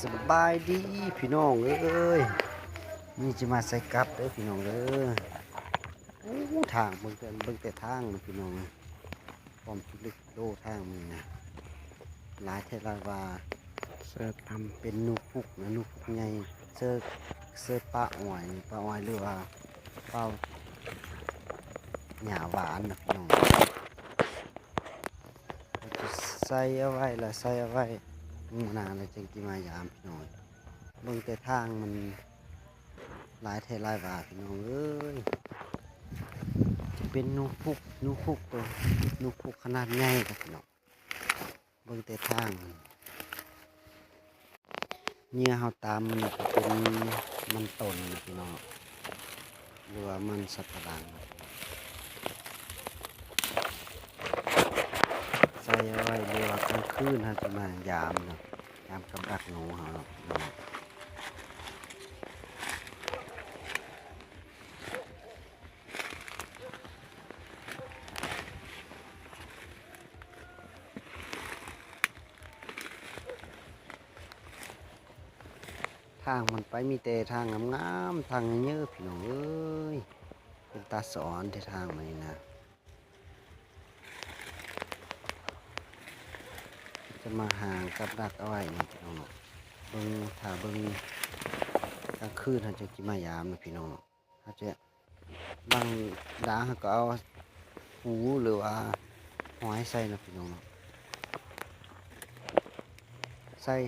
สบายดีพี่น้องเอ้ยนี่จะมาใส่กับเด้อพี่น้องเด้อโอ้ทางเบิ่งแต่ทางนะพี่น้องความคิดลึกโลทางมันนะหลายเทลาวาเสิร์ฟทเป็นนูพุกนะนูพุกใหญ่เสื้อปลาอ้อยนี่ปลาอ้อยหรือว่าปลาหญ้าหวานนะพี่น้องเราจะใส่เอาไว้ละใส่เอาไว้มื้อหน้าเราจึงสิมายามพี่น้องเบิ่งแต่ทางมันหลายเทหลายวาพี่น้องเอ้ย จะเป็นนูพุกตัวนูพุกขนาดใหญ่ครับพี่น้องเบิ่งแต่ทางเหยื่อเฮาตามมันก็เป็นมันต้นนะพี่น้องหรือว่ามันสับปะหลังใส่เอาไว้หรือว่ากลางคืนเฮาจะมายามเนาะยามกับดักหนูเฮาเนาะพี่น้องทางมันไปมีแต่ทางงามๆทางเยอะๆพี่น้องเอ้ยเป็นตาสอนที่ทางมันนี่นะจะมาห่างกับดักเอาไว้นี่พี่น้องเนาะเบิ่งถ้าเบิ่งกลางคืนเขาจะกินมายามนะพี่น้องเนาะเขาจะบางดาเขาก็เอาหูหรือว่าหอยใส่นะพี่น้องเนาะ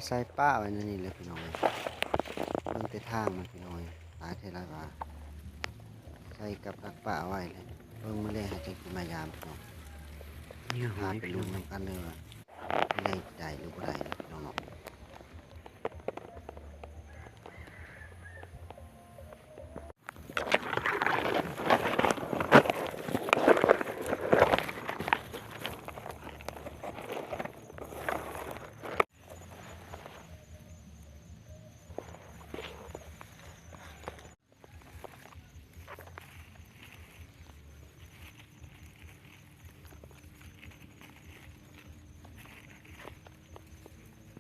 ใส่ป้าไว้นั่นนี่เลยพี่น้องเบิ่งแต่ทางมันพี่น้องหลายเท่าไรว่าใส่กับดักป้าไว้เลยเบิ่งมาเลยเขาจะกินมายามพี่น้อง ำเนื้อห หา อย ไป พี่ ลุ้ น้อน ง น้ำกันเลยว่าได้หรือ